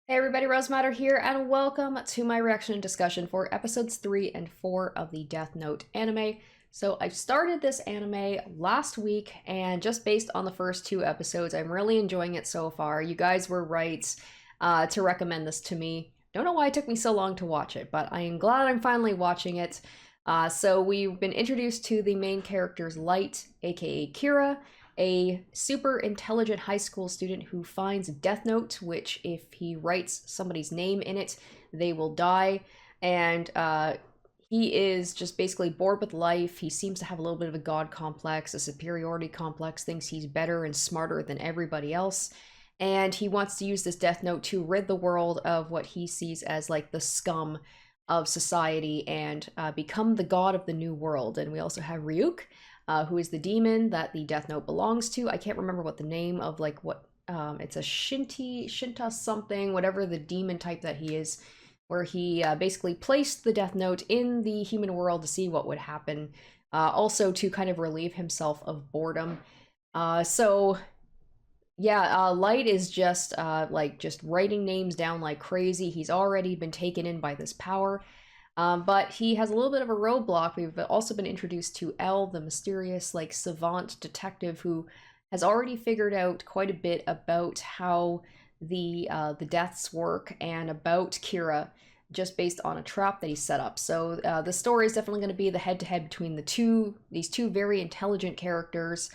Hey everybody, Rosematter here, and welcome to my reaction and discussion for episodes 3 and 4 of the Death Note anime. So I started this anime last week, and just based on the first two episodes, I'm really enjoying it so far. You guys were right to recommend this to me. Don't know why it took me so long to watch it, but I am glad I'm finally watching it. So we've been introduced to the main character's Light, aka Kira, a super intelligent high school student who finds a death note, which if he writes somebody's name in it, they will die. And he is just basically bored with life. He seems to have a little bit of a god complex, a superiority complex, thinks he's better and smarter than everybody else. And he wants to use this death note to rid the world of what he sees as like the scum of society and become the god of the new world. And we also have Ryuk, who is the demon that the Death Note belongs to. I can't remember what the name of it's a Shinta something, whatever the demon type that he is, where he basically placed the Death Note in the human world to see what would happen, also to kind of relieve himself of boredom. So yeah, Light is just just writing names down like crazy. He's already been taken in by this power. But he has a little bit of a roadblock. We've also been introduced to L, the mysterious, like, savant detective who has already figured out quite a bit about how the deaths work and about Kira, just based on a trap that he set up. So the story is definitely going to be the head-to-head between these two very intelligent characters,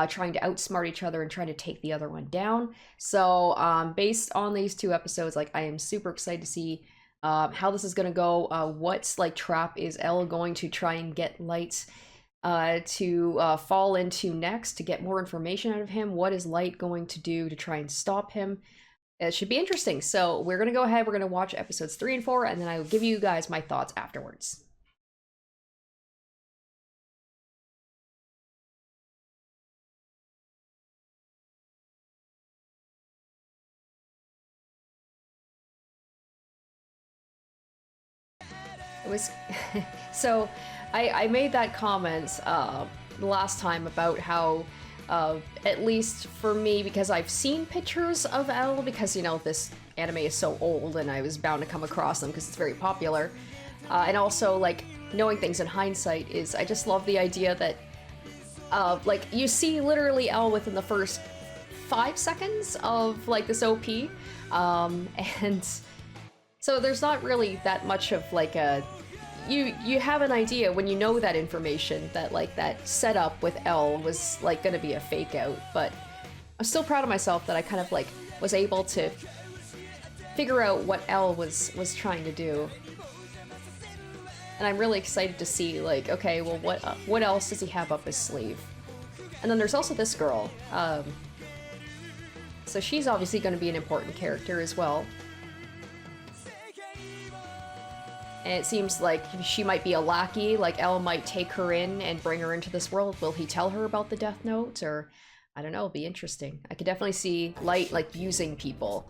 trying to outsmart each other and trying to take the other one down. So based on these two episodes, like, I am super excited to see how this is going to go. What like trap is L going to try and get Light to fall into next to get more information out of him? What is Light going to do to try and stop him? It should be interesting. So we're going to go ahead, we're going to watch episodes 3 and 4, and then I will give you guys my thoughts afterwards. It was so I made that comment last time about how at least for me, because I've seen pictures of L, because you know this anime is so old and I was bound to come across them because it's very popular, and also like knowing things in hindsight is I just love the idea that like you see literally L within the first 5 seconds of like this OP, and so there's not really that much of like a you have an idea when you know that information that like that setup with L was like gonna be a fake out, but I'm still proud of myself that I kind of like was able to figure out what L was trying to do. And I'm really excited to see like, okay, well what else does he have up his sleeve? And then there's also this girl. So she's obviously going to be an important character as well. And it seems like she might be a lackey, like Elle might take her in and bring her into this world. Will he tell her about the Death Note? Or, I don't know, it'll be interesting. I could definitely see Light, like, using people.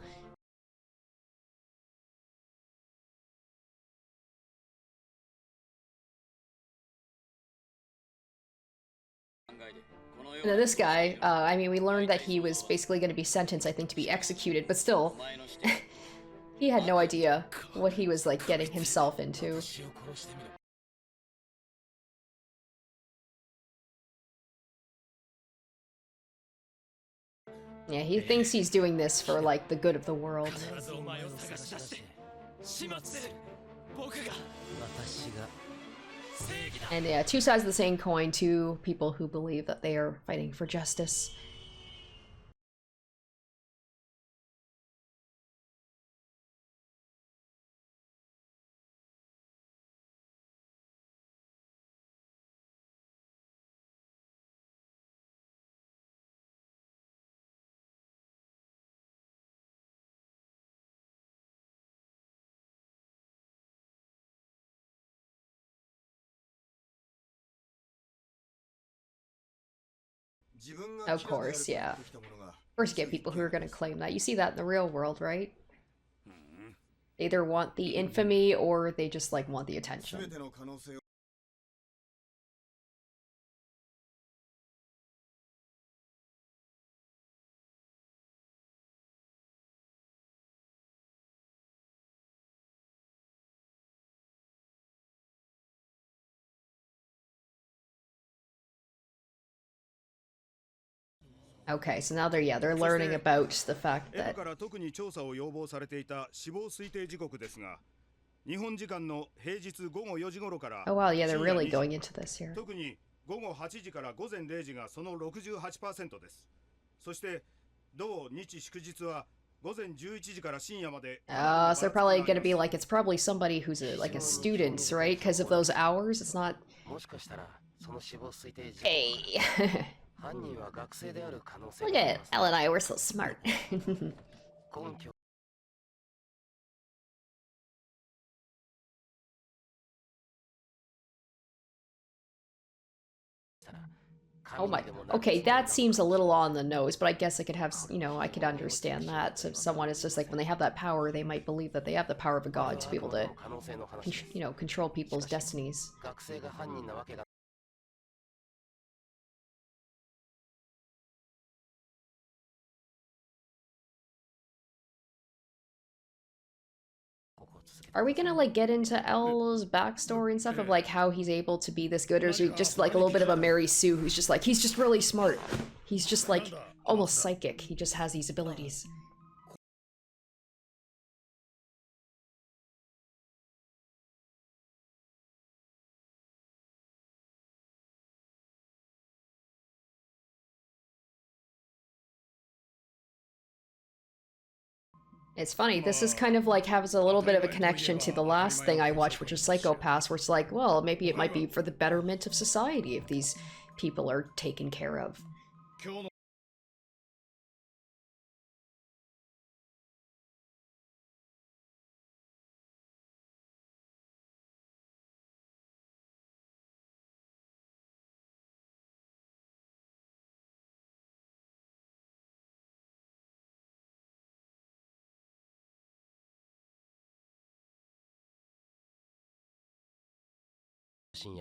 And then this guy, I mean, we learned that he was basically going to be sentenced, I think, to be executed, but still, he had no idea what he was, like, getting himself into. Yeah, he thinks he's doing this for, like, the good of the world. And yeah, two sides of the same coin, two people who believe that they are fighting for justice. Of course, yeah. First, you get people who are going to claim that. You see that in the real world, right? They either want the infamy or they just like want the attention. Okay, so now they're learning about the fact that. から特に調査を要望されていた死亡推定時刻ですが、日本時間の平日午後4時頃から Oh wow, yeah, they're 深夜 really 2時、 going into this here. 特に午後8時から午前0時がその 68% です。そして同日祝日は午前11時から深夜まで。So they're probably gonna be like, it's probably somebody who's like a student, right? Because of those hours, it's not. Hey. Look at Elle and I, we're so smart. Oh my, okay, that seems a little on the nose, but I guess I could have, I could understand that. So if someone is just like, when they have that power, they might believe that they have the power of a god to be able to, control people's destinies. Are we gonna like get into Elle's backstory and stuff of like how he's able to be this good, or is he just like a little bit of a Mary Sue who's just like, he's just really smart. He's just like almost psychic. He just has these abilities. It's funny, this is kind of like has a little bit of a connection to the last thing I watched, which was Psychopaths, where it's like, well, maybe it might be for the betterment of society if these people are taken care of.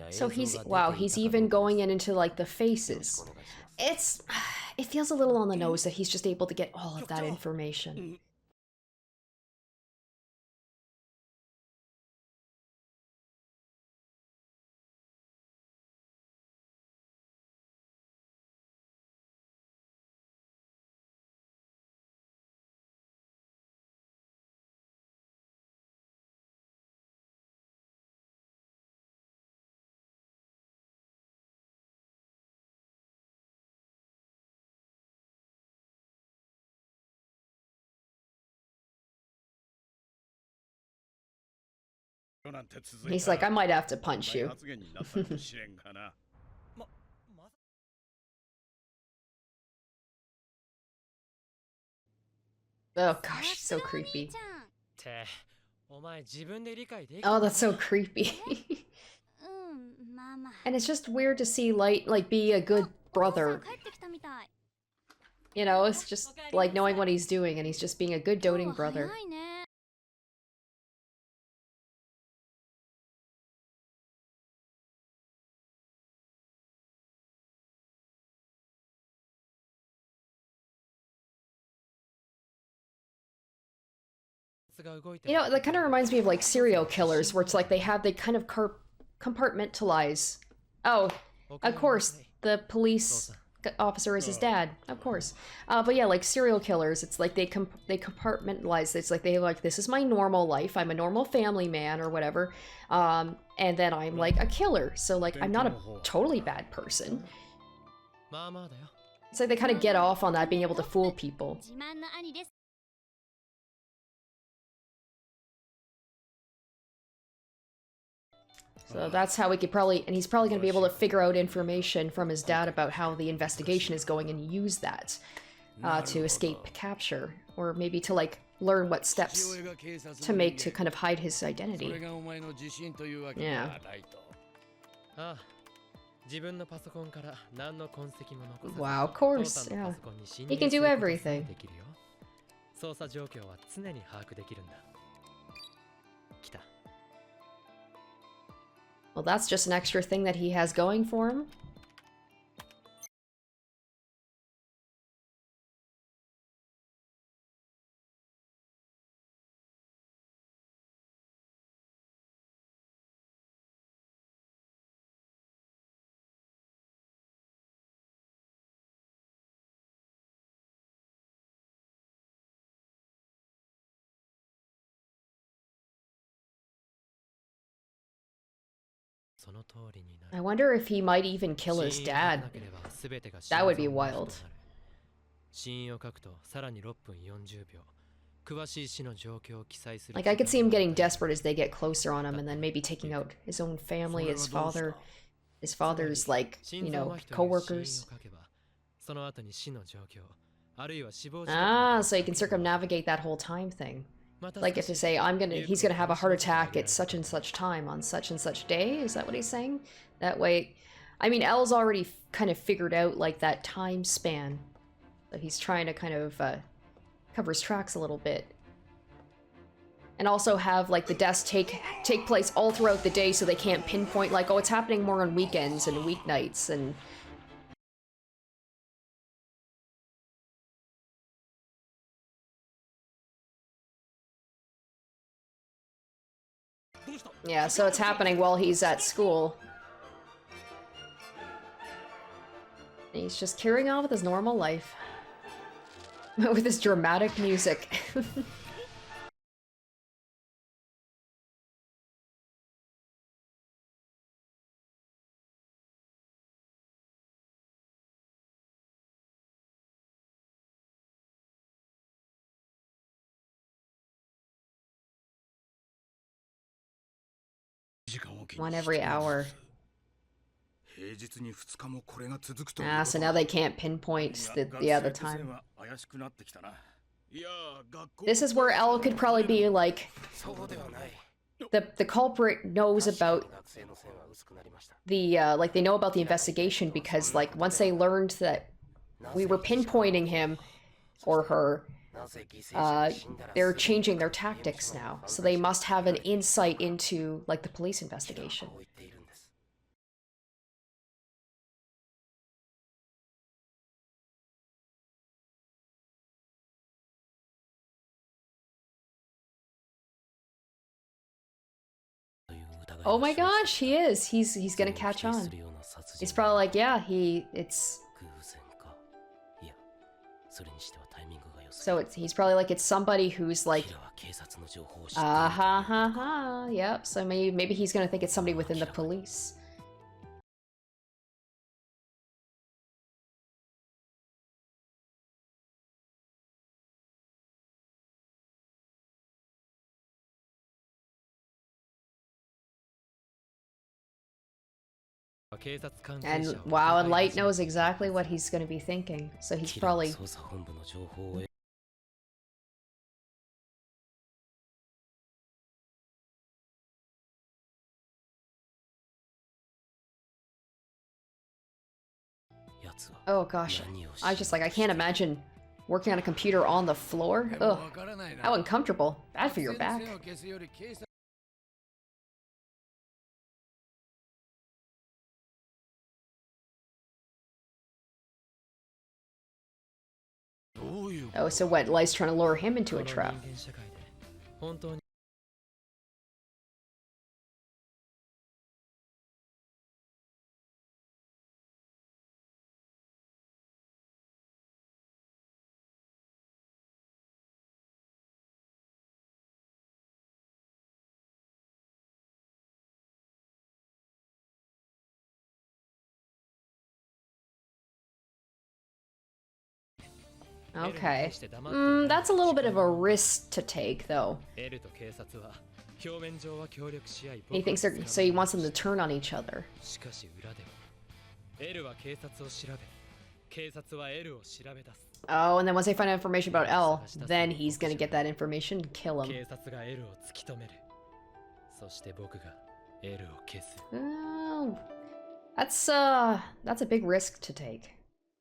So he's even going into like the faces. It feels a little on the nose that he's just able to get all of that information. He's like, I might have to punch you. Oh gosh, so creepy. Oh, that's so creepy. And it's just weird to see Light, like, be a good brother. It's just, like, knowing what he's doing, and he's just being a good doting brother. That kind of reminds me of, like, serial killers, where it's like they kind of compartmentalize. Oh, of course, the police officer is his dad, of course. But yeah, like serial killers, it's like they compartmentalize. It's like this is my normal life. I'm a normal family man or whatever, and then I'm like a killer. So like I'm not a totally bad person. It's like they kind of get off on that, being able to fool people. So that's how we could probably, and he's probably going to be able to figure out information from his dad about how the investigation is going and use that to escape capture, or maybe to like learn what steps to make to kind of hide his identity. Yeah. Wow, of course, yeah. He can do everything. Well, that's just an extra thing that he has going for him. I wonder if he might even kill his dad. That would be wild. Like, I could see him getting desperate as they get closer on him and then maybe taking out his own family, his father's, like, you know, co-workers. Ah, so you can circumnavigate that whole time thing. Like, if to say, he's gonna have a heart attack at such and such time on such and such day, is that what he's saying? That way, I mean, L's already kind of figured out, like, that time span. So he's trying to kind of, cover his tracks a little bit. And also have, like, the deaths take place all throughout the day so they can't pinpoint, like, oh, it's happening more on weekends and weeknights and... Yeah, so it's happening while he's at school. And he's just carrying on with his normal life. With his dramatic music. One every hour. Ah, so now they can't pinpoint the time. This is where L could probably be like... The culprit knows about the, like, they know about the investigation because, like, once they learned that we were pinpointing him or her, they're changing their tactics now. So they must have an insight into, like, the police investigation. Oh my gosh, he is. He's gonna catch on. He's probably like, yeah, it's... So he's probably like, it's somebody who's like... Yep, so maybe he's gonna think it's somebody within the police. And wow, and Light knows exactly what he's gonna be thinking, so he's probably... Oh gosh, I can't imagine working on a computer on the floor. Ugh, how uncomfortable. Bad for your back. Oh, so what? Light's trying to lure him into a trap. Okay. That's a little bit of a risk to take, though. He thinks they're... so he wants them to turn on each other. Oh, and then once they find out information about L, then he's gonna get that information and kill him. Oh, that's a big risk to take.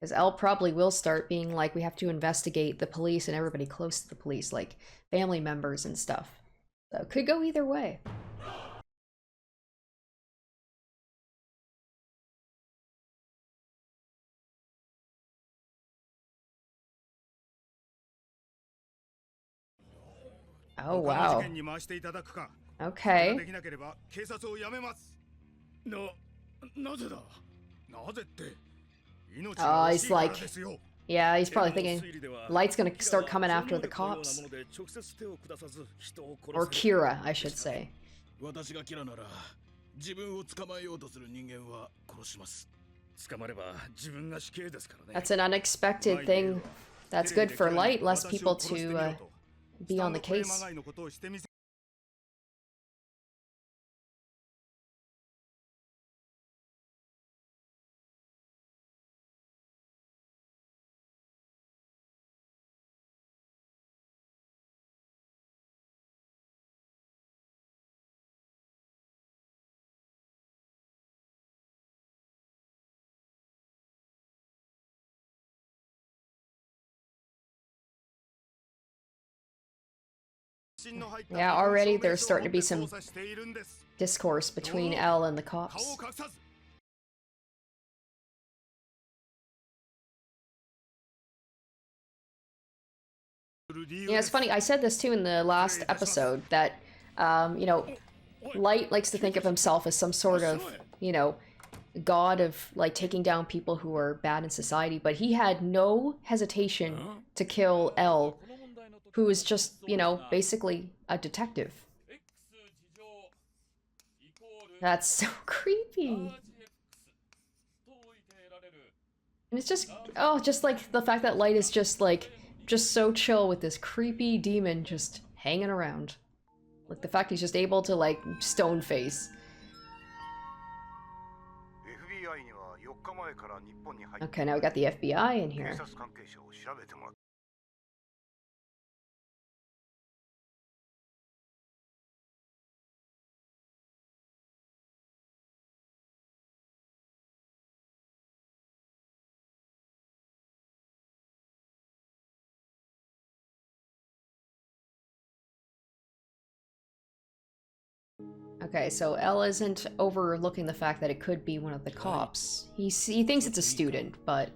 Because L probably will start being like, we have to investigate the police and everybody close to the police, like family members and stuff. So it could go either way. Oh, wow. Okay. Oh, he's like... yeah, he's probably thinking Light's gonna start coming after the cops. Or Kira, I should say. 自分を捕まえようとする人間は殺します。捕まれば自分が死刑ですからね。 That's an unexpected thing. That's good for Light, less people to be on the case. Yeah, already there's starting to be some discourse between L and the cops. Yeah, it's funny. I said this too in the last episode that, you know, Light likes to think of himself as some sort of, you know, god of like taking down people who are bad in society, but he had no hesitation to kill L, who is just, you know, basically a detective. That's so creepy. And it's just, oh, just like the fact that Light is just like, just so chill with this creepy demon just hanging around. Like the fact he's just able to like stone face. Okay, now we got the FBI in here. Okay, so L isn't overlooking the fact that it could be one of the cops. He thinks it's a student, but...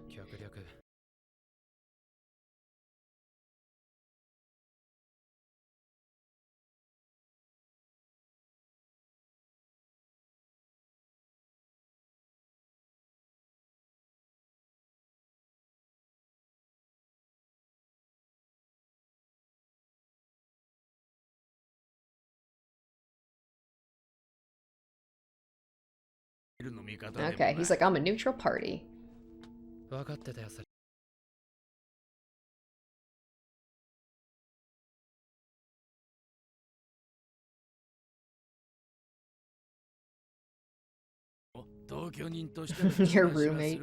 Okay, he's like, I'm a neutral party. Your roommate.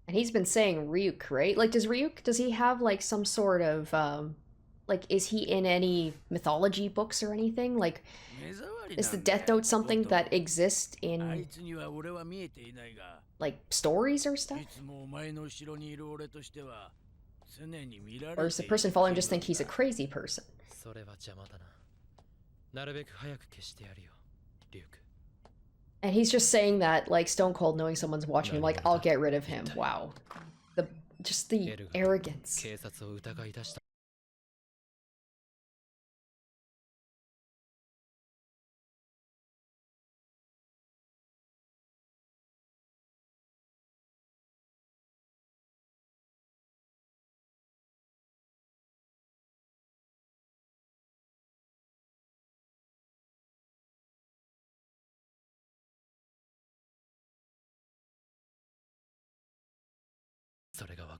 And he's been saying Ryuk, right? Like, does he have, like, some sort of, like, is he in any mythology books or anything? Like, is the Death Note something that exists in, like, stories or stuff? Or does the person following just think he's a crazy person? And he's just saying that, like, Stone Cold knowing someone's watching him, like, I'll get rid of him. Wow. Just the arrogance.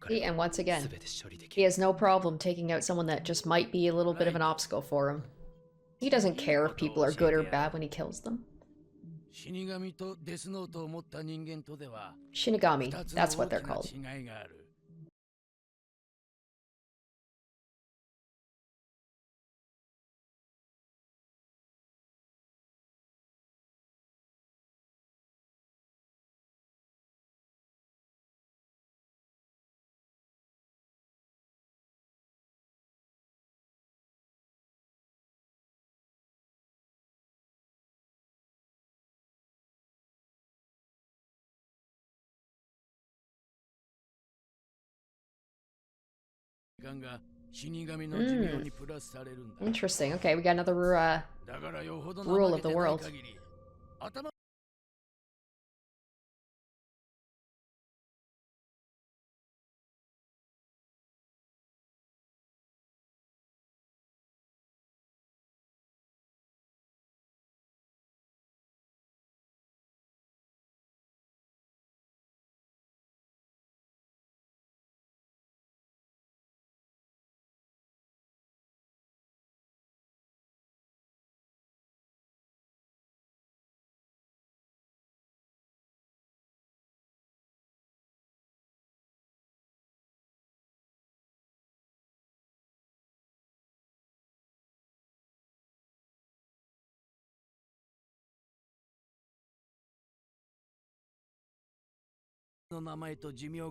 See, and once again, he has no problem taking out someone that just might be a little bit of an obstacle for him. He doesn't care if people are good or bad when he kills them. Shinigami, that's what they're called. Hmm. Interesting. Okay, we got another rule of the world.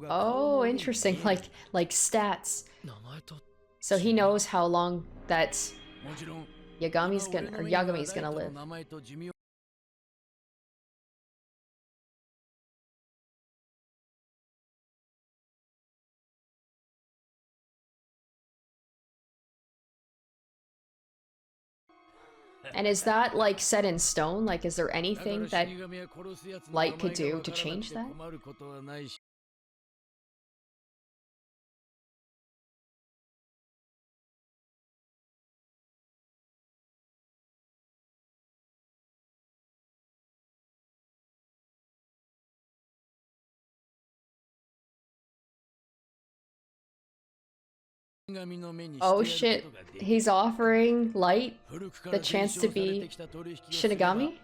Oh, interesting. Like stats. So he knows how long that Yagami's gonna live. And is that like set in stone? Like, is there anything that Light could do to change that? Oh shit, he's offering Light the chance to be Shinigami?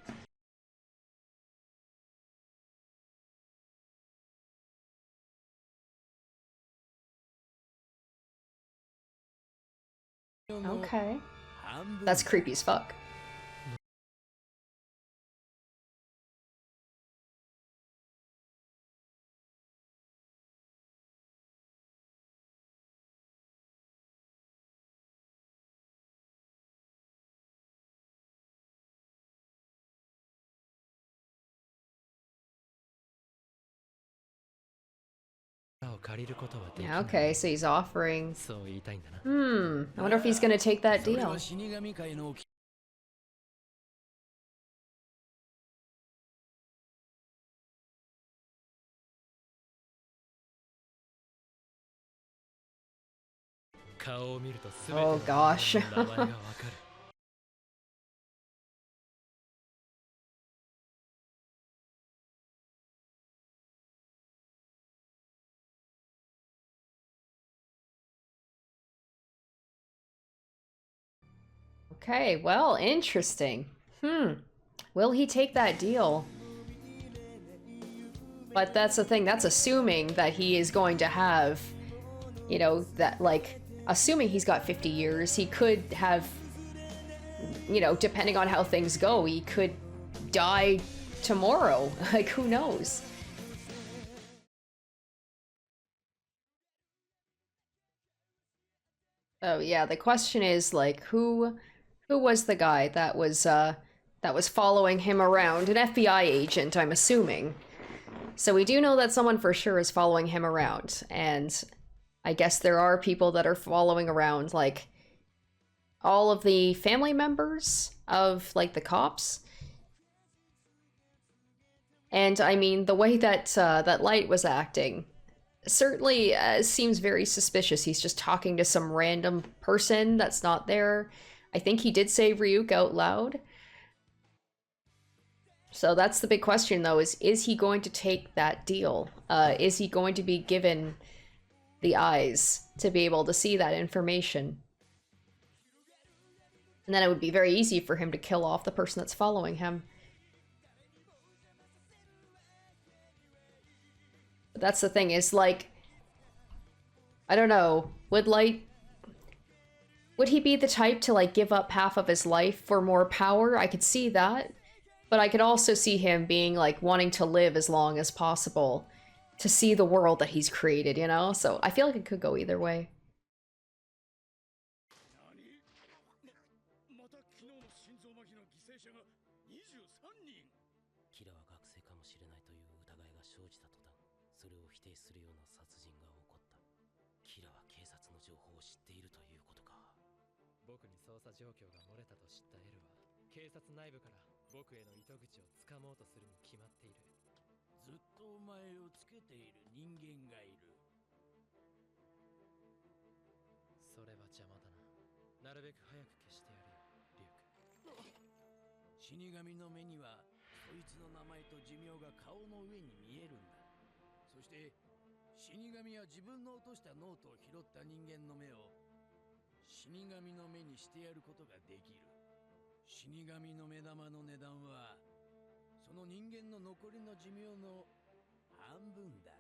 Okay. That's creepy as fuck. Yeah, okay, so he's offering. I wonder if he's gonna take that deal. Oh gosh. Okay, well, interesting. Will he take that deal? But that's the thing, that's assuming that he is going to have, that, like, assuming he's got 50 years, he could have, depending on how things go, he could die tomorrow. Like, who knows? Oh yeah, the question is like who was the guy that was following him around? An FBI agent, I'm assuming. So we do know that someone for sure is following him around, and I guess there are people that are following around like all of the family members of like the cops. And I mean, the way that Light was acting certainly seems very suspicious. He's just talking to some random person that's not there. I think he did say Ryuk out loud. So that's the big question, though: is he going to take that deal? Is he going to be given the eyes to be able to see that information? And then it would be very easy for him to kill off the person that's following him. But that's the thing, is like, I don't know, would he be the type to like give up half of his life for more power? I could see that. But I could also see him being like wanting to live as long as possible to see the world that he's created, you know? So I feel like it could go either way. ヒラは警察の情報を知っているということか。僕に捜査状況が漏れたと知ったエルは警察内部から僕への糸口をつかもうとするに決まっている。ずっとお前をつけている人間がいる。それは邪魔だな。なるべく早く消してやるよ、リュウク。死神の目にはそいつの名前と寿命が顔の上に見えるんだ。そして死神は自分の落としたノートを拾った人間の目を死神の目にしてやることができる。死神の目玉の値段はその人間の残りの寿命の半分だ。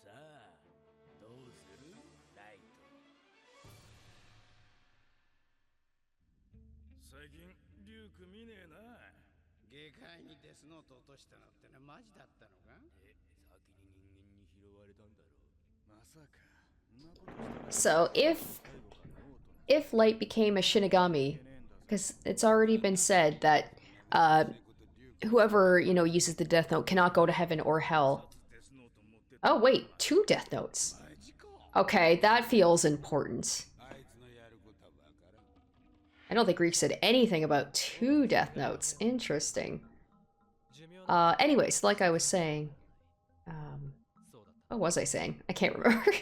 さあどうするライト。最近リュウク見ねえな。下界にデスノート落としたのってのはマジだったのか。先に人間に拾われたんだろう。まさかんなことした So if Light became a shinigami, because it's already been said that whoever, you know, uses the Death Note cannot go to heaven or hell. Oh wait, 2 Death Notes. Okay, that feels important. I don't think Reek said anything about 2 Death Notes. Interesting. Anyways, like I was saying, what was I saying? I can't remember.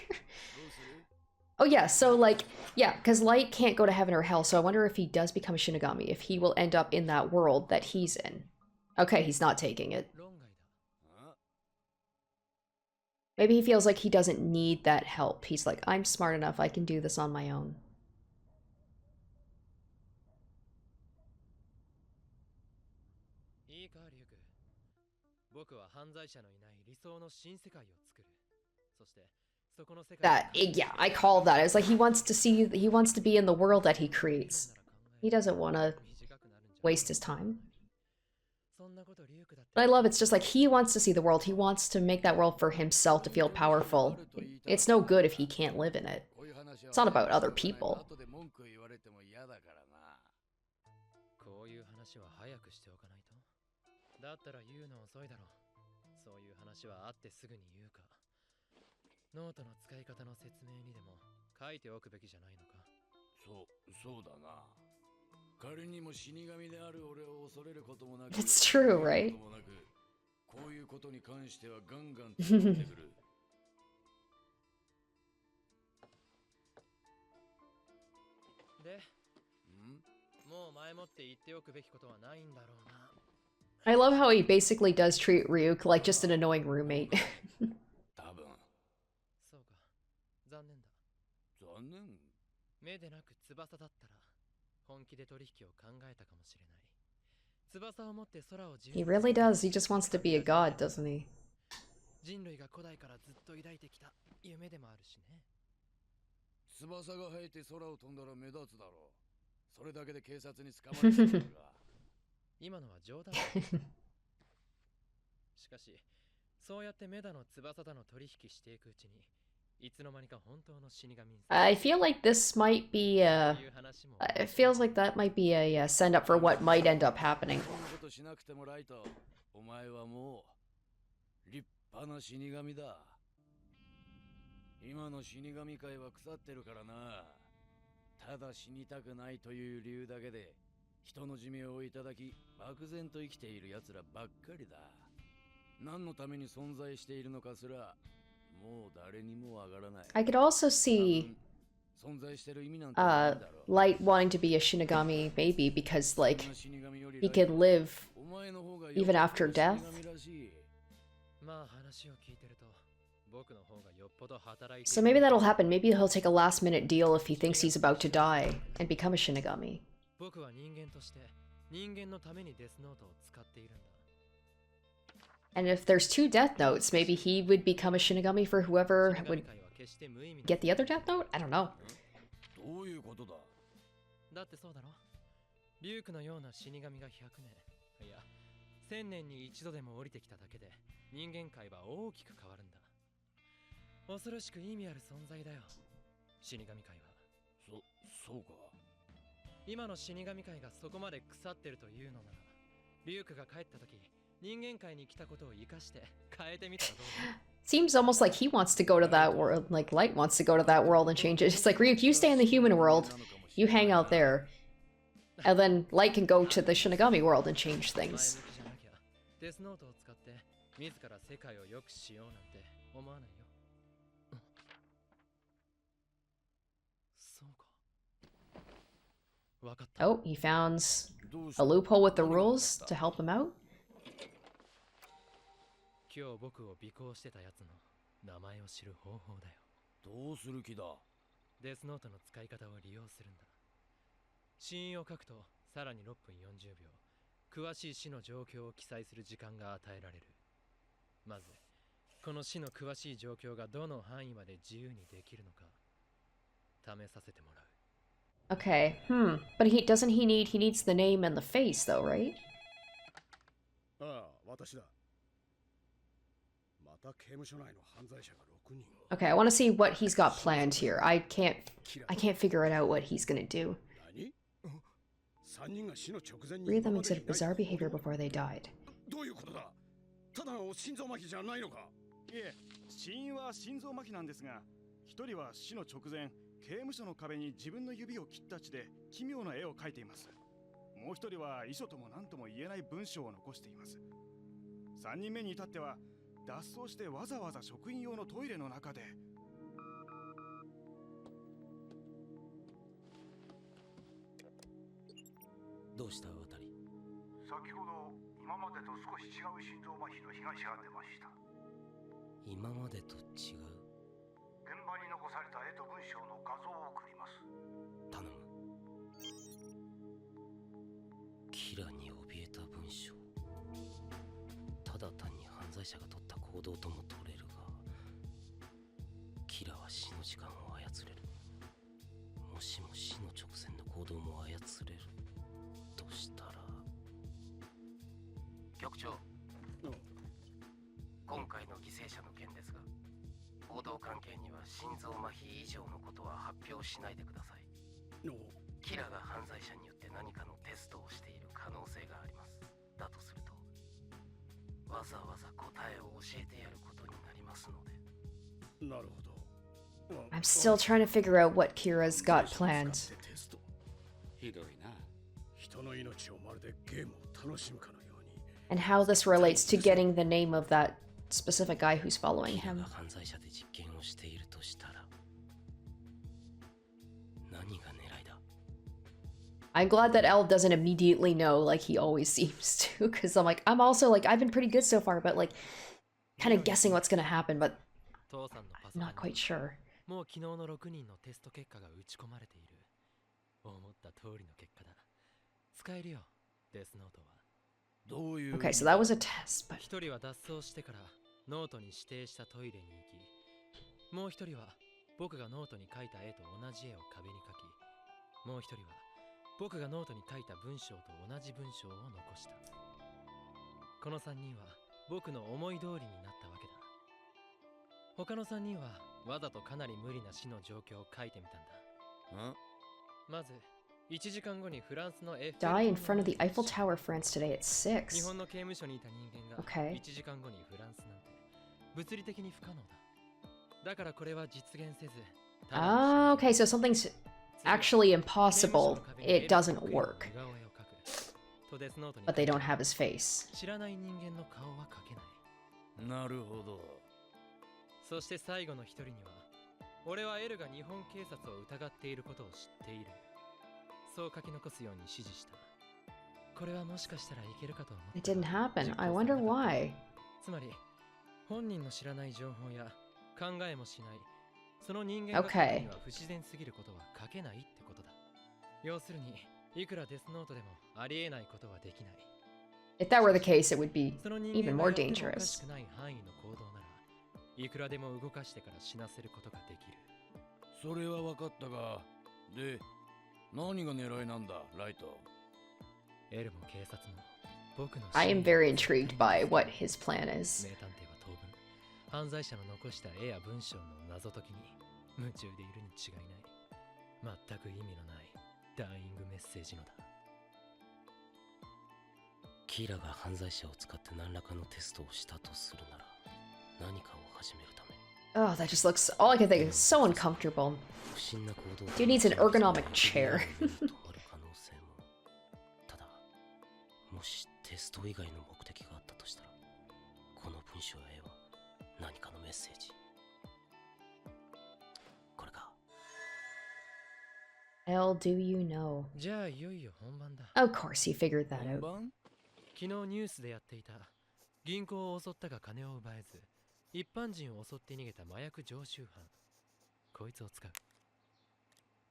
Oh yeah, so like, yeah, because Light can't go to heaven or hell, so I wonder if he does become a Shinigami, if he will end up in that world that he's in. Okay, he's not taking it. Maybe he feels like he doesn't need that help. He's like, I'm smart enough, I can do this on my own. That, yeah, I call that. It's like he wants to be in the world that he creates. He doesn't want to waste his time. But I love it's just like he wants to see the world. He wants to make that world for himself to feel powerful. It's no good if he can't live in it. It's not about other people. It's true, right? I love how he basically does treat Ryuk like just an annoying roommate. He really does. He just wants to be a god, doesn't he? I feel like this might be it feels like that might be a send up for what might end up happening. I could also see Light wanting to be a Shinigami, maybe, because, like, he can live even after death. So maybe that'll happen. Maybe he'll take a last-minute deal if he thinks he's about to die and become a Shinigami. And if there's 2 Death Notes, maybe he would become a Shinigami for whoever would get the other Death Note? I don't know. Seems almost like he wants to go to that world, like Light wants to go to that world and change it. It's like, Ryuk, you stay in the human world, you hang out there, and then Light can go to the Shinigami world and change 前向 things. きじゃなきゃデスノートを使って自ら世界を良くしようなんて思わないよ。そうか。わかった。 Oh, he found a loophole with the rules to help him out? 今日僕を尾行してたやつの名前を知る方法だよ。どうする気だ？デスノートの使い方を利用するんだ。死因を書くとさらに6分40秒詳しい死の状況を記載する時間が与えられる。まずこの死の詳しい状況がどの範囲まで自由にできるのか試させてもらう。 Okay, but he needs the name and the face though, right? ああ、私だ。また刑務所内の犯罪者が6人。 Okay, I want to see what he's got planned here. I can't figure it out what he's gonna do. 何？3人が死の直前に Three of them exhibited bizarre behavior before they died. どういうことだ？ただの心臓麻痺じゃないのか？いえ、死因は心臓麻痺なんですが、一人は死の直前、刑務所の壁に自分の指を切った血で奇妙な絵を描いています。もう一人は遺書とも何とも言えない文章を残しています。3人目に至っては脱走してわざわざ職員用のトイレの中で。どうした渡り？先ほど今までと少し違う心臓麻痺の被害者が出ました。今までと違う？現場に残された絵と文章の画像を送ります。頼む。キラに怯えた文章。ただ単に犯罪者が取った行動とも取れるが、キラは死の時間を操れる。もしも死の直前の行動も操れるとしたら。局長、今回の犠牲者の件ですが、報道関係には心臓麻痺以上のことは発表しないでください。キラが犯罪者によって何かのテストをしている可能性があります。だとすると、わざわざ答えを教えてやることになりますので。なるほど。I'm still trying to figure out what Kira's got planned. ひどいな。人の命をまるでゲームを楽しむかのように。And how this relates to getting the name of that specific guy who's following キラ him. が犯罪者で実験をしているとしたら、何が狙いだ？ I'm glad that L doesn't immediately know like he always seems to, because I'm also like, I've been pretty good so far, but like kind of guessing what's gonna happen, but 父さんのパソ I'm コン not quite に sure. もう昨日の6人のテスト結果が打ち込まれている。思った通りの結果だ。使えるよ、デスノートは。どういう Okay, so that was a test, but 一人は脱走してからノートに指定したトイレに行き、もう一人は僕がノートに書いた絵と同じ絵を壁に描き、もう一人は僕がノートに書いた文章と同じ文章を残した。この3人は僕の思い通りになったわけだ。他の3人はわざとかなり無理な死の状況を書いてみたんだ。まず1時間後にフランスのエッフェル die in front of the Eiffel Tower, France today at 日 6. 本の刑務所にいた人間が Okay. 1時間後にフランスなんて物理的に不可能だ。だからこれは実現せず。 Ah, okay, so something's actually impossible. It doesn't work, but they don't have his face. 知らない人間の顔は描けない。なるほど。そして最後の一人には、俺はエルが日本警察を疑っていることを知っている。そう書き残すように指示した。これはもしかしたらいけるかと思った。 It didn't happen. I wonder why. つまり、本人の知らない情報や考えもしない、その人間が書くには不自然すぎることは書けないってことだ。要するに、いくらデスノートでもありえないことはできない。 If that were the case, it would be その人 even 間 more がやってもおかし dangerous. くない範囲の行動なら、いくらでも動かしてから死なせることができる。それは分かったが、で、何が狙いなんだ、ライト。エルも警察も僕の I am very intrigued by what his plan 名 is. 探偵は当分、犯罪者の残した絵や文章の謎解きに夢中でいるに違いない。全く意味のないダイイングメッセージのだ。キラが犯罪者を使って何らかのテストをしたとするなら、何かを始めるため Oh, that just looks, all I can think is so uncomfortable. 不審な行動 Dude needs an ergonomic chair. 止まる可能性もただもしテスト以外の目的があったとしたらこの文章や絵は何かのメッセージこれか Hell do you know? じゃあいよいよ本番だ Of course he figured that 本 out. 番昨日ニュースでやっていた銀行を襲ったが金を奪えず一般人を襲って逃げた麻薬常習犯こいつを使う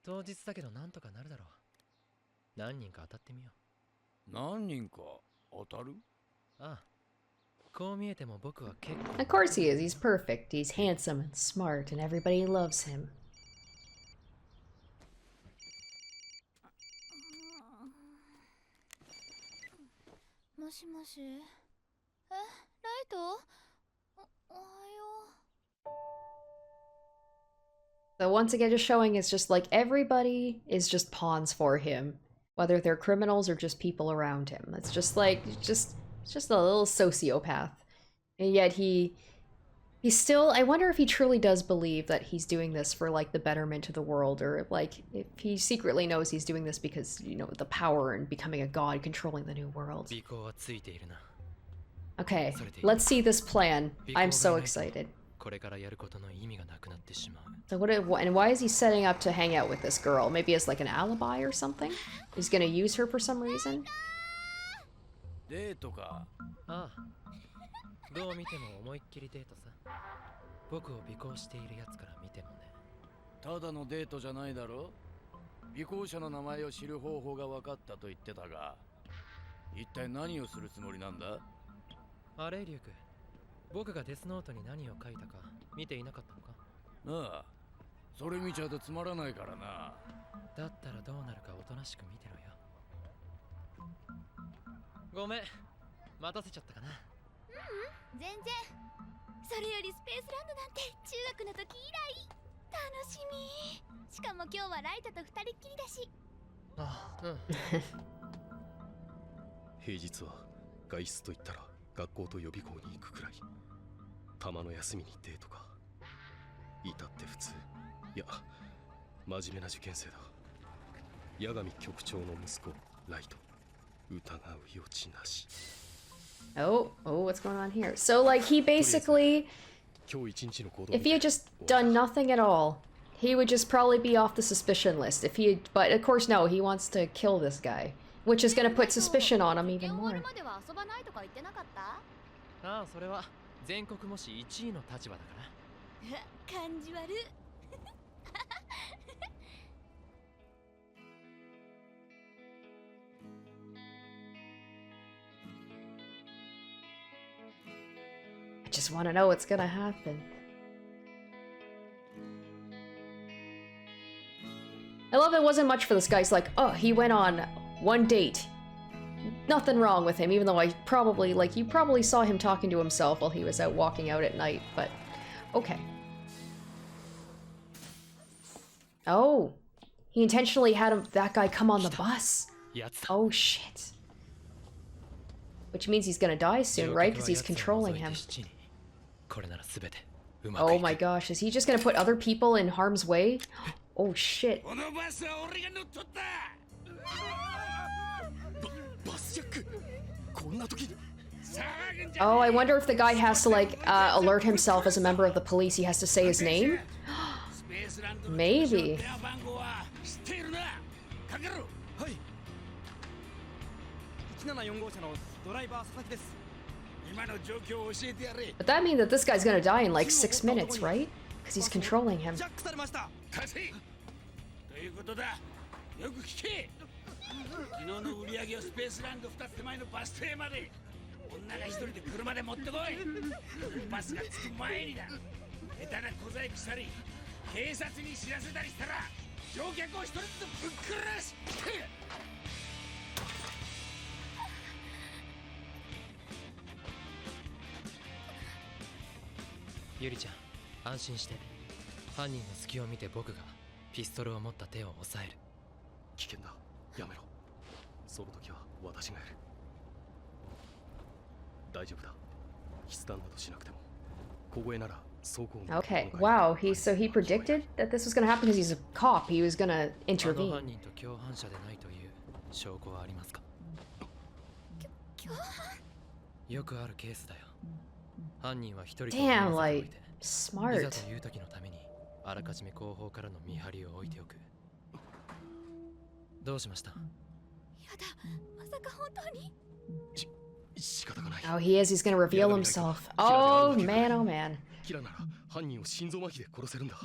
当日だけどなんとかなるだろう何人か当たってみよ何人か当たるうああこう見えても僕は結構 Of course he is. He's perfect. He's handsome and smart, and everybody loves him. もしもし。え、ライト？おはよ So once again, just showing it's just like everybody is just pawns for him, whether they're criminals or just people around him. It's just like it's just a little sociopath, and yet he's still. I wonder if he truly does believe that he's doing this for like the betterment of the world, or like if he secretly knows he's doing this because you know the power and becoming a god controlling the new world. 尾行はついているな Okay, let's see this plan. I'm so excited. これからやることの意味がなくなってしまう So and why is he setting up to hang out with this girl? Maybe as like an alibi or something? He's gonna use her for some reason? デートかああどう見ても思いっきりデートさ僕を尾行しているやつから見てもねただのデートじゃないだろ尾行者の名前を知る方法が分かったと言ってたが一体何をするつもりなんだあれリュウク僕がデスノートに何を書いたか見ていなかったのかなあそれ見ちゃうとつまらないからなだったらどうなるかおとなしく見てろよごめん待たせちゃったかな全然。それよりスペースランドなんて中学の時以来。楽しみ。しかも今日はライトと二人っきりだし。あうん平日は外出といったら学校と予備校に行くくらいたまの休みにデートか至って普通いや真面目な受験生だ八神局長の息子ライト疑う余地なし Oh, what's going on here? So like he basically, 今日一日の行動 if he had just done nothing at all, he would just probably be off the suspicion list. If he had, but of course no, he wants to kill this guy, which is gonna put suspicion on him even 終わ more. るまでは遊ばないとか言ってなかった？ああそれは全国模試1位の立場だから感じ悪。I just want to know what's gonna happen. I love it wasn't much for this guy. He's like, oh, he went on one date. Nothing wrong with him, even though I probably, like, you probably saw him talking to himself while he was out walking out at night, but okay. Oh, he intentionally had that guy come on the bus. やつだ Oh shit. Which means he's gonna die soon, right? Because he's controlling him. これなら全てうまく Oh いく my gosh, is he just gonna put other people in harm's way? Oh shit. このバスは俺が乗っ取ったバスジャックこんな時に Oh, I wonder if the guy has to, like, alert himself as a member of the police. He has to say his name? Maybe. 電話番号は知っているなかけろはい174号車のドライバー佐々木です今の状況を教えてやれ But that means that this guy's gonna die in like 6 minutes, right? Because he's controlling him. ジャックされました貸せということだよく聞け昨日の売り上げをスペースランド2つ手前のバス停まで女が一人で車で持ってこいバスが着く前にだ下手な小細工したり警察に知らせたりしたら乗客を一人ずつぶっ殺すゆりちゃん安心して犯人の隙を見て僕がピストルを持った手を押さえる危険だやめろその時は私がやる大丈夫だ筆談などしなくても Okay, wow, so he predicted that this was gonna happen because he's a cop. He was gonna あの intervene. 犯人と共犯者でないという証拠はありますか？共犯よくあるケースだよ。犯人は一人と Damn, 思わせておい like, て、いざ smart. という時のためにあらかじめ後方からの見張りを置いておく。どうしました？やだ、まさか本当に Oh, he is. He's gonna reveal himself. Oh, man, oh, man. キラなら犯人を心臓麻痺で殺せるんだ。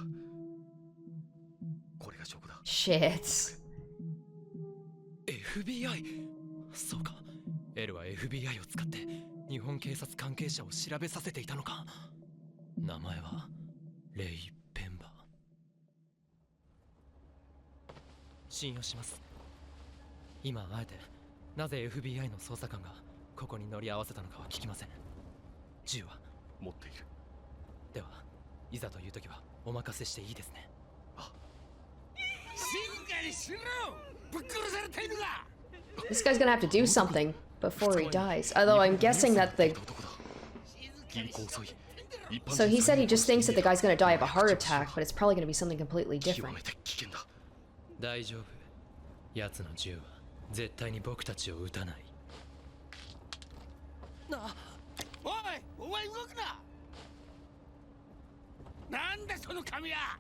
これが証拠だ。 Shit. FBI？ そうか。L は FBI を使って日本警察関係者を調べさせていたのか。名前はレイ・ペンバー。信用します。今あえてなぜ FBI の捜査官がここに乗り合わせたのかは聞きません。銃は持っている。では、いざという時はお任せしていいですね。静かにしろ。ぶっ殺されたいのか。 This guy's gonna have to do something before he dies. Although I'm guessing that the... 銀行遅い。 So he said he just thinks that the guy's gonna die of a heart attack, but it's probably gonna be something completely 極 different. めて危険だ。大丈夫。奴の銃は絶対に僕たちを撃たない。おい、お前動くな。なんだその紙は。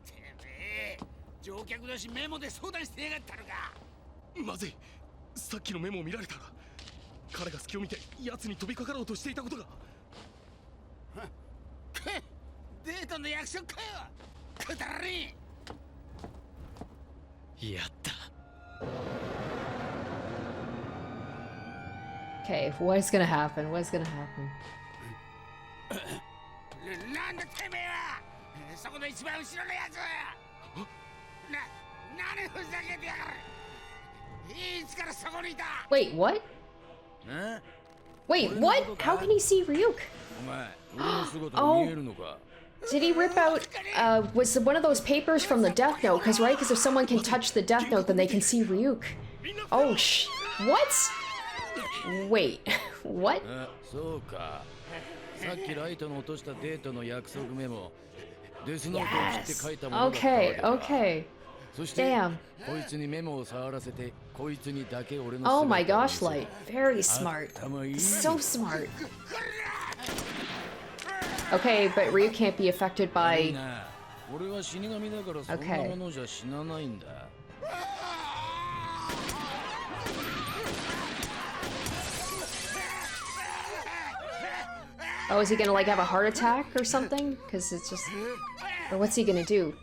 てめえ、乗客同士メモで相談してやがったのか。まずい。さっきのメモを見られたら、彼が隙を見て奴に飛びかかろうとしていたことが。デートの約束かよ。くだらねえ。やった。 Okay, what is gonna happen? What is gonna happen? なんだてめえは。そこの一番後ろのやつ。何ふざけてやがる。いつからそこにいた。 Wait, what? Wait, what? How can he see Ryuk? お前、俺の姿が見えるのか。 Did he rip out, was one of those papers from the Death Note? Because, right, because if someone can touch the Death Note, then they can see Ryuk. Oh, what? Wait, what? そうか。さっきライトの落としたデートの約束メモ。デスノートを切って書いたものだったわけ Okay, だ。 okay. そして、 Damn. こいつにメモを触らせて、こいつにだけ俺の姿 Oh を my 見せ gosh, る Light. Very smart. 頭いい。 So smart. Okay, but Ryu can't be affected by... 俺は死神だからそんなものじゃ死なないんだ。 Oh, is he gonna like have a heart attack or something? Because it's just... Or what's he gonna do?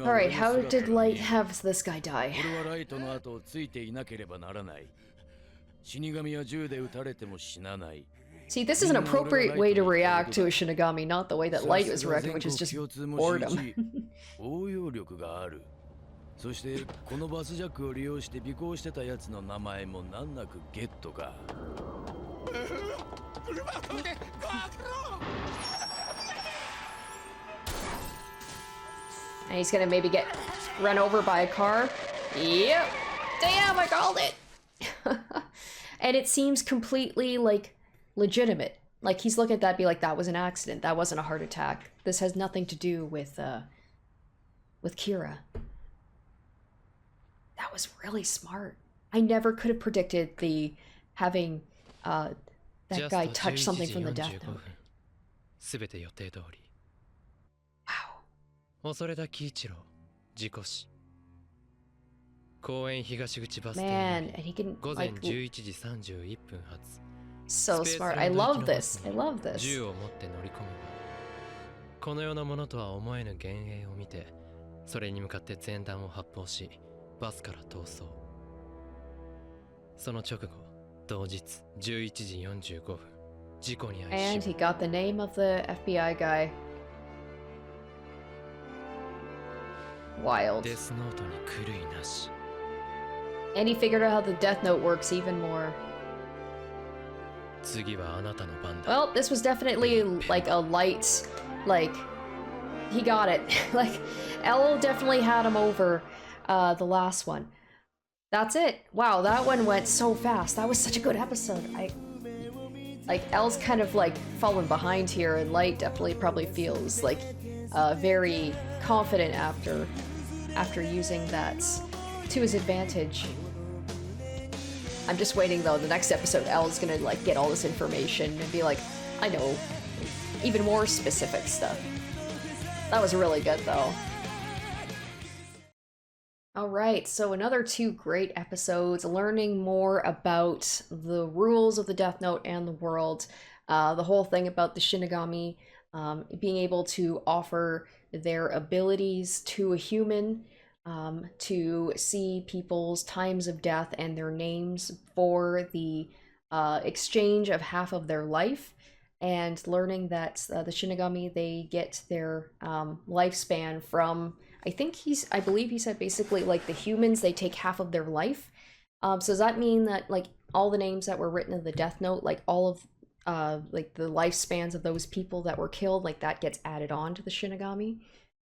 Alright, how did Light have this guy die? 俺はライトの後をついていなければならない。死神は銃で撃たれても死なない。 See, this is an appropriate way to react to a shinigami, not the way that Light was reacting, which is just boredom. 応用力がある。そしてこのバスジャックを利用して尾行してたやつの名前も難なくゲットか。 And he's gonna maybe get run over by a car. Yep. Damn, I called it. And it seems completely like legitimate. Like he's looking at that, be like, that was an accident. That wasn't a heart attack. This has nothing to do with Kira. That was really smart. I never could have predicted the having that guy touch something from the Death Note. 全て予定通り。 Wow. 恐れた喜一郎、事故死。公園東口バス停 Man, and he can 午前 like 11時31分発。 so smart. I love this. I love this. 銃を持って乗り込むが、この世のものとは思えぬ幻影を見て、それに向かって前弾を発砲し、バスから逃走。その直後、同日11時45分、事故に遭い And 死 he 亡。 got the name of the FBI guy. Wild. デスノートに狂いなし。 And he figured out how the Death Note works even more. 次はあなたの番だ。 Well, this was definitely like a light, like, he got it. Like, L definitely had him over the last one. That's it. Wow, that one went so fast. That was such a good episode. like Elle's kind of like fallen behind here, and Light definitely probably feels like very confident after using that to his advantage. I'm just waiting though, the next episode Elle's gonna like get all this information and be like, I know even more specific stuff. That was really good though. Alright, so another 2 great episodes, learning more about the rules of the Death Note and the world. The whole thing about the shinigami being able to offer their abilities to a human, to see people's times of death and their names for the exchange of half of their life, and learning that the shinigami, they get their lifespan from, I believe he said basically like the humans, they take half of their life. So does that mean that like all the names that were written in the Death Note, like all of like the lifespans of those people that were killed, like that gets added on to the shinigami?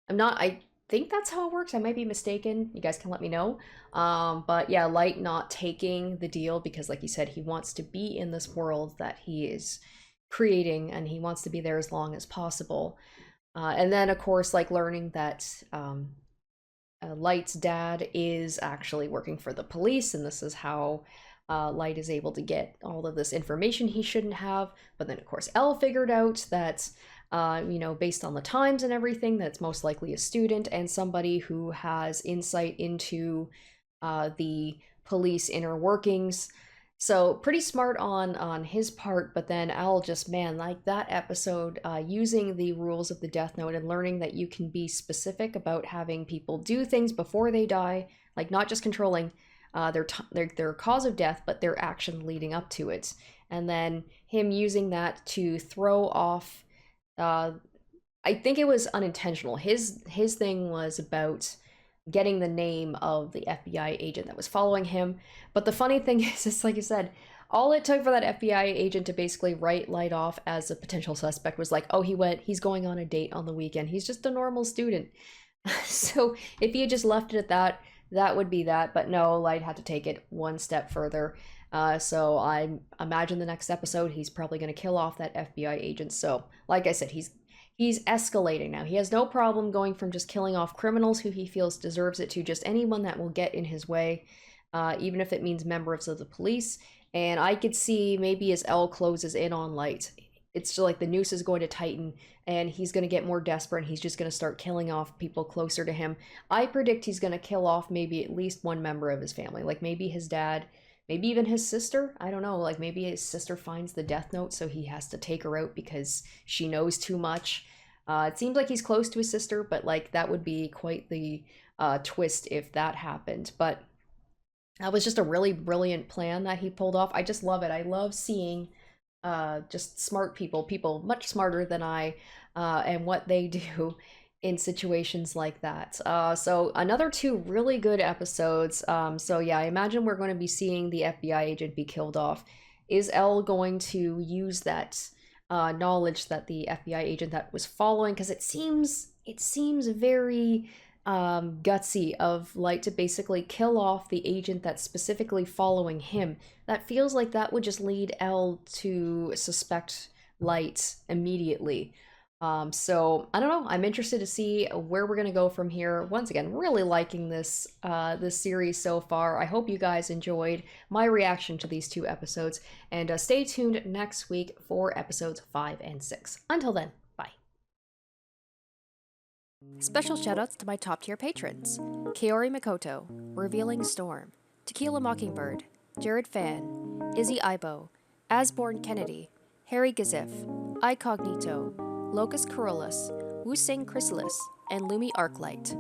I think that's how it works. I might be mistaken. You guys can let me know. But yeah, Light not taking the deal because, like he said, he wants to be in this world that he is creating, and he wants to be there as long as possible. And then, of course, like learning that Light's dad is actually working for the police, and this is how Light is able to get all of this information he shouldn't have. But then, of course, Elle figured out that you know, based on the times and everything, that's most likely a student and somebody who has insight into the police inner workings. So pretty smart on his part, but then Al just, man, like that episode, using the rules of the Death Note and learning that you can be specific about having people do things before they die, like not just controlling their cause of death, but their action leading up to it. And then him using that to throw off, I think it was unintentional. His thing was about getting the name of the FBI agent that was following him. But the funny thing is, it's like you said, all it took for that FBI agent to basically write Light off as a potential suspect was like, oh, he's going on a date on the weekend. He's just a normal student. So if he had just left it at that, that would be that. But no, Light had to take it one step further. So I imagine the next episode, he's probably going to kill off that FBI agent. So like I said, he's escalating now. He has no problem going from just killing off criminals who he feels deserves it to just anyone that will get in his way, even if it means members of the police. And I could see maybe as Elle closes in on Light, it's just like the noose is going to tighten and he's going to get more desperate and he's just going to start killing off people closer to him. I predict he's going to kill off maybe at least one member of his family, like maybe his dad, maybe even his sister. I don't know, like maybe his sister finds the Death Note so he has to take her out because she knows too much. It seems like he's close to his sister, but like that would be quite the twist if that happened. But that was just a really brilliant plan that he pulled off. I just love it. I love seeing just smart people much smarter than I, and what they do in situations like that. So another 2 really good episodes. So yeah, I imagine we're going to be seeing the FBI agent be killed off. Is Elle going to use that knowledge that the FBI agent that was following, because it seems very gutsy of Light to basically kill off the agent that's specifically following him. That feels like that would just lead Elle to suspect Light immediately. So I don't know. I'm interested to see where we're gonna go from here. Once again, really liking this series so far. I hope you guys enjoyed my reaction to these 2 episodes, and stay tuned next week for episodes 5 and 6. Until then, bye. Special shoutouts to my top tier patrons: Kaori Mikoto, Revealing Storm, Tequila Mockingbird, Jared Fan, Izzy Ibo, Asborn Kennedy, Harry Gazif, Icognito, Locus Corollas, Wu Sing Chrysalis, and Lumi Arclight.